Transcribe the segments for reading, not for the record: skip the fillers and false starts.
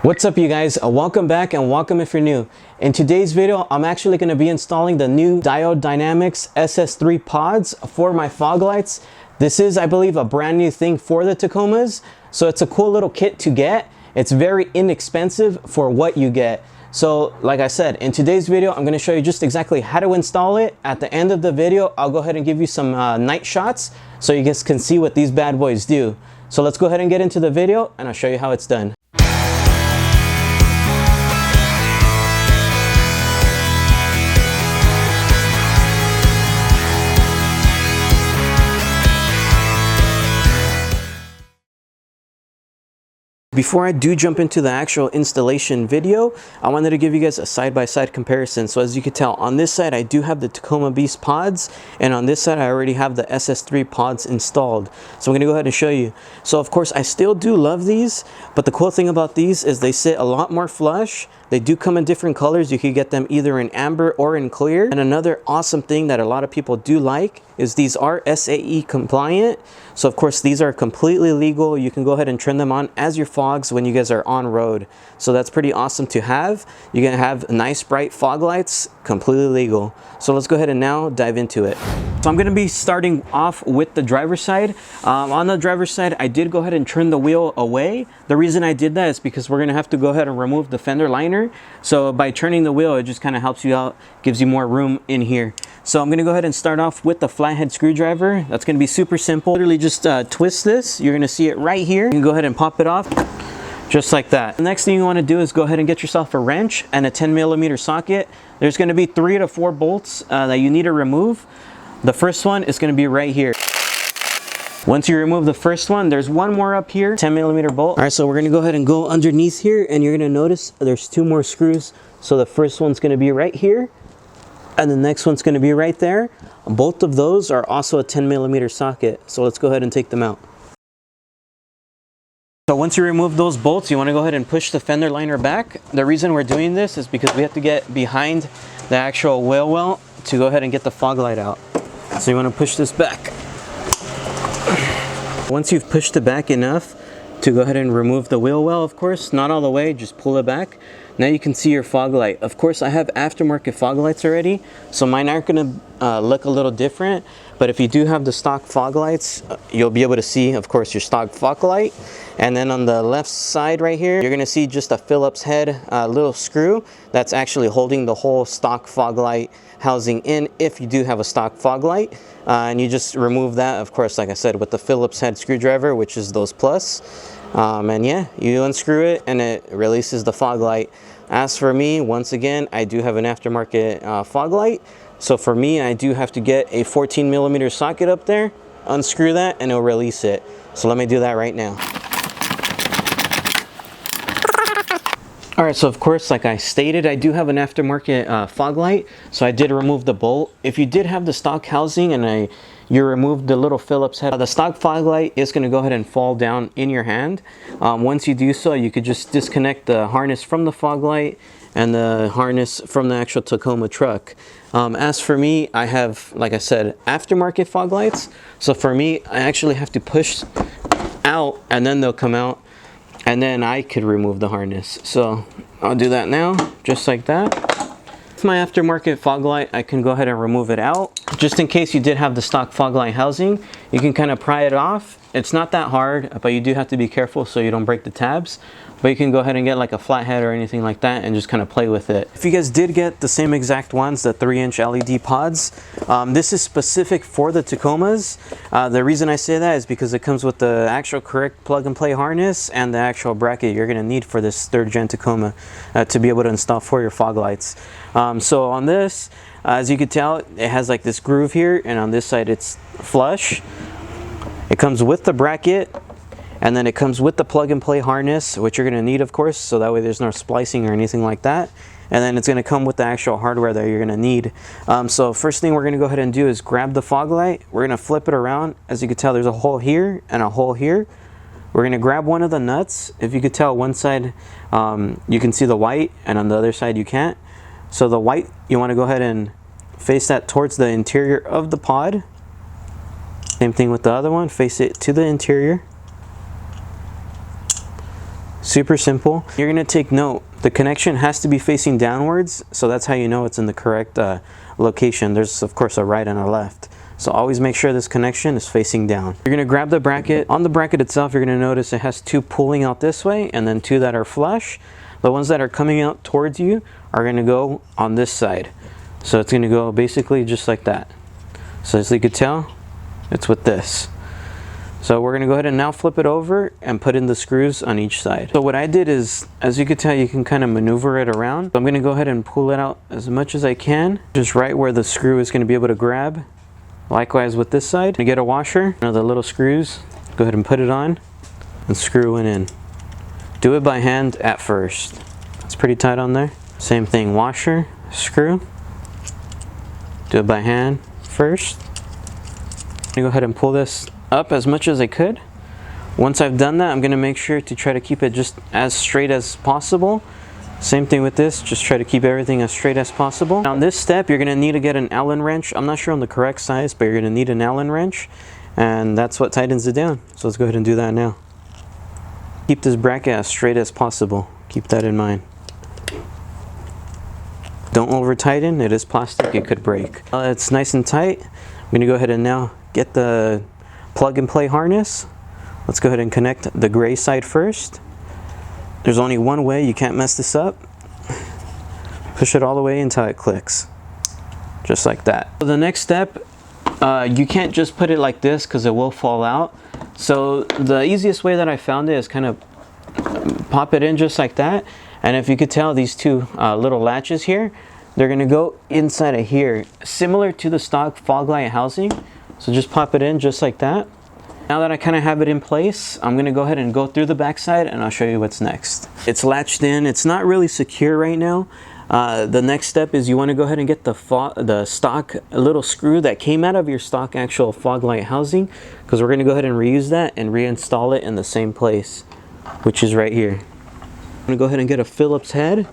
What's up you guys, welcome back and welcome if you're new. In today's video, I'm actually going to be installing the new Diode Dynamics SS3 pods for my fog lights. This is, I believe, a brand new thing for the TACOMAS. So it's a cool little kit to get. It's very inexpensive for what you get. So like I said, in today's video, I'm going to show you just exactly how to install it. At the end of the video, I'll go ahead and give you some night shots so you guys can see what these bad boys do. So let's go ahead and get into the video and I'll show you how it's done. Before I do jump into the actual installation video, I wanted to give you guys a side-by-side comparison. So as you can tell, on this side I do have the TACOMA Beast pods, and on this side I already have the SS3 pods installed. So I'm going to go ahead and show you. So of course I still do love these, but the cool thing about these is they sit a lot more flush. They do come in different colors. You can get them either in amber or in clear. And another awesome thing that a lot of people do like is these are SAE compliant. So of course these are completely legal. You can go ahead and turn them on as your fogs when you guys are on road. So that's pretty awesome to have. You're gonna have nice bright fog lights, completely legal. So let's go ahead and now dive into it. So I'm gonna be starting off with the driver's side. On the driver's side, I did go ahead and turn the wheel away. The reason I did that is because we're gonna have to go ahead and remove the fender liner. So by turning the wheel, it just kind of helps you out, gives you more room in here. So I'm gonna go ahead and start off with the flathead screwdriver. That's gonna be super simple. Literally just twist this. You're gonna see it right here. You can go ahead and pop it off. Just like that. The next thing you want to do is go ahead and get yourself a wrench and a 10mm socket. There's going to be 3 to 4 bolts that you need to remove. The first one is going to be right here. Once you remove the first one, there's one more up here, 10mm bolt. All right, so we're going to go ahead and go underneath here, and you're going to notice there's 2 more screws. So the first one's going to be right here, and the next one's going to be right there. Both of those are also a 10mm socket. So let's go ahead and take them out. So once you remove those bolts, you want to go ahead and push the fender liner back. The reason we're doing this is because we have to get behind the actual wheel well to go ahead and get the fog light out. So you want to push this back. Once you've pushed it back enough to go ahead and remove the wheel well, of course, not all the way, just pull it back. Now you can see your fog light. Of course, I have aftermarket fog lights already, so mine aren't going to look a little different. But if you do have the stock fog lights, you'll be able to see, of course, your stock fog light. And then on the left side right here, you're going to see just a Phillips head little screw that's actually holding the whole stock fog light housing in if you do have a stock fog light. And you just remove that, of course, like I said, with the Phillips head screwdriver, which is those plus. And yeah, you unscrew it and it releases the fog light. As for me, once again, I do have an aftermarket fog light. So for me, I do have to get a 14mm socket up there, unscrew that, and it'll release it. So let me do that right now. All right, so of course, like I stated, I do have an aftermarket fog light. So I did remove the bolt. If you did have the stock housing and you removed the little Phillips head, the stock fog light is going to go ahead and fall down in your hand. Once you do so, you could just disconnect the harness from the fog light and the harness from the actual TACOMA truck. As for me, I have, like I said, aftermarket fog lights. So for me, I actually have to push out and then they'll come out. And then I could remove the harness. So I'll do that now, just like that. With my aftermarket fog light, I can go ahead and remove it out. Just in case you did have the stock fog light housing, you can kind of pry it off. It's not that hard, but you do have to be careful so you don't break the tabs. But you can go ahead and get like a flathead or anything like that and just kind of play with it. If you guys did get the same exact ones, the 3-inch LED pods, this is specific for the TACOMAS. The reason I say that is because it comes with the actual correct plug and play harness and the actual bracket you're going to need for this 3rd gen TACOMA to be able to install for your fog lights. So on this, as you can tell, it has like this groove here, and on this side it's flush. It comes with the bracket, and then it comes with the plug and play harness, which you're going to need, of course, so that way there's no splicing or anything like that. And then it's going to come with the actual hardware that you're going to need. So first thing we're going to go ahead and do is grab the fog light. We're going to flip it around. As you can tell, there's a hole here and a hole here. We're going to grab one of the nuts. If you could tell, one side you can see the white, and on the other side you can't. So the white, you want to go ahead and face that towards the interior of the pod. Same thing with the other one, face it to the interior. Super simple. You're gonna take note, the connection has to be facing downwards, so that's how you know it's in the correct location. There's of course a right and a left. So always make sure this connection is facing down. You're gonna grab the bracket. On the bracket itself, you're gonna notice it has two pulling out this way and then two that are flush. The ones that are coming out towards you are gonna go on this side. So it's gonna go basically just like that. So as you can tell, it's with this. So we're gonna go ahead and now flip it over and put in the screws on each side. So what I did is, as you can tell, you can kind of maneuver it around. So I'm gonna go ahead and pull it out as much as I can, just right where the screw is gonna be able to grab. Likewise with this side, you get a washer, the little screws, go ahead and put it on and screw it in. Do it by hand at first. It's pretty tight on there. Same thing, washer, screw. Do it by hand first. I'm gonna go ahead and pull this up as much as I could. Once I've done that, I'm gonna make sure to try to keep it just as straight as possible. Same thing with this, just try to keep everything as straight as possible. Now on this step, you're gonna need to get an Allen wrench. I'm not sure on the correct size, but you're gonna need an Allen wrench, and that's what tightens it down. So let's go ahead and do that now. Keep this bracket as straight as possible. Keep that in mind. Don't over tighten, it is plastic, it could break. It's nice and tight. I'm gonna go ahead and now get the plug and play harness. Let's go ahead and connect the gray side first. There's only one way, you can't mess this up. Push it all the way until it clicks. Just like that. So the next step, you can't just put it like this because it will fall out. So the easiest way that I found it is kind of pop it in just like that. And if you could tell, these two little latches here, they're gonna go inside of here, similar to the stock fog light housing. So just pop it in just like that. Now that I kind of have it in place, I'm gonna go ahead and go through the backside and I'll show you what's next. It's latched in, it's not really secure right now. The next step is you wanna go ahead and get the stock little screw that came out of your stock actual fog light housing, because we're gonna go ahead and reuse that and reinstall it in the same place, which is right here. I'm gonna go ahead and get a Phillips head.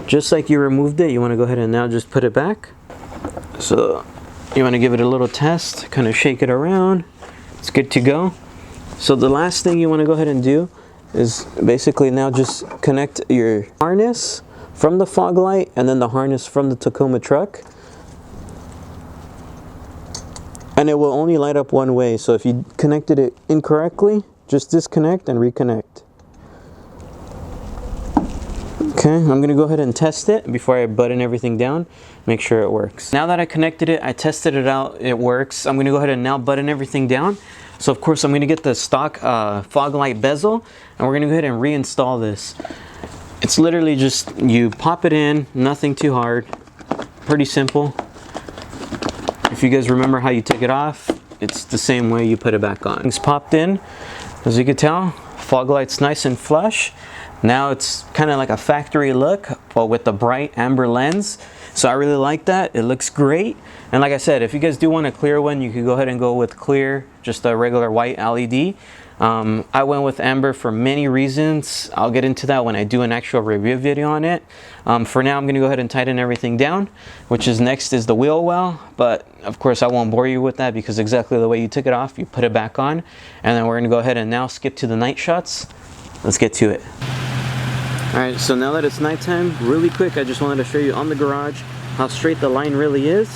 Just like you removed it, you wanna go ahead and now just put it back. So you wanna give it a little test, kind of shake it around. It's good to go. So the last thing you want to go ahead and do is basically now just connect your harness from the fog light and then the harness from the Tacoma truck. And it will only light up one way. So if you connected it incorrectly, just disconnect and reconnect. Okay, I'm gonna go ahead and test it before I button everything down, make sure it works. Now that I connected it, I tested it out, it works. I'm gonna go ahead and now button everything down. So of course I'm gonna get the stock fog light bezel and we're gonna go ahead and reinstall this. It's literally just, you pop it in, nothing too hard, pretty simple. If you guys remember how you take it off, it's the same way you put it back on. It's popped in, as you can tell, fog light's nice and flush. Now it's kind of like a factory look, but with the bright amber lens. So I really like that. It looks great. And like I said, if you guys do want a clear one, you could go ahead and go with clear, just a regular white LED. I went with amber for many reasons. I'll get into that when I do an actual review video on it. For now, I'm gonna go ahead and tighten everything down, which is next is the wheel well. But of course, I won't bore you with that because exactly the way you took it off, you put it back on. And then we're gonna go ahead and now skip to the night shots. Let's get to it. Alright, so now that it's nighttime, really quick, I just wanted to show you on the garage how straight the line really is.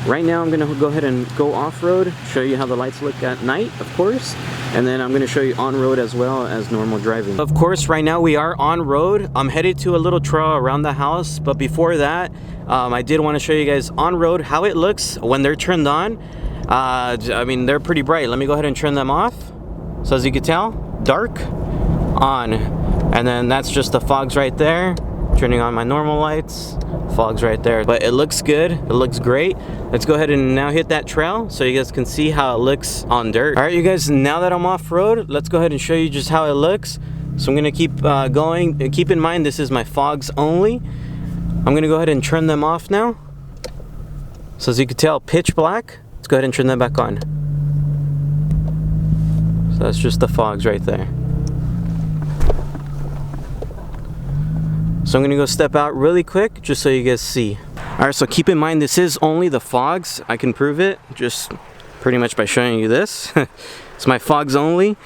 Right now I'm going to go ahead and go off-road, show you how the lights look at night, of course, and then I'm going to show you on-road as well as normal driving. Of course, right now we are on-road. I'm headed to a little trail around the house, but before that, I did want to show you guys on-road how it looks when they're turned on. I mean, they're pretty bright. Let me go ahead and turn them off. So as you can tell, dark, on. And then that's just the fogs right there. Turning on my normal lights, fogs right there. But it looks good, it looks great. Let's go ahead and now hit that trail so you guys can see how it looks on dirt. All right, you guys, now that I'm off-road, let's go ahead and show you just how it looks. So I'm gonna keep going. Keep in mind, this is my fogs only. I'm gonna go ahead and turn them off now. So as you can tell, pitch black. Let's go ahead and turn them back on. So that's just the fogs right there. So I'm gonna go step out really quick just so you guys see. All right, so keep in mind this is only the fogs. I can prove it just pretty much by showing you this. It's my fogs only.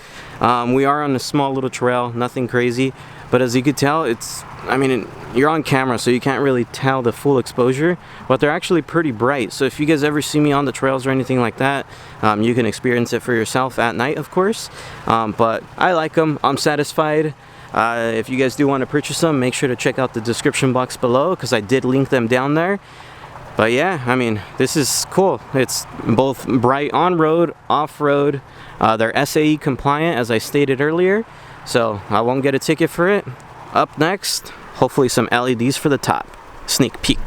We are on a small little trail, nothing crazy. but as you could tell, it's, I mean, you're on camera, so you can't really tell the full exposure, but they're actually pretty bright. So if you guys ever see me on the trails or anything like that, you can experience it for yourself at night, of course. But I like them. I'm satisfied. If you guys do want to purchase them, make sure to check out the description box below, because I did link them down there. But yeah, I mean, this is cool. It's both bright on-road, off-road. They're SAE compliant, as I stated earlier, so I won't get a ticket for it. Up next, hopefully some LEDs for the top. Sneak peek.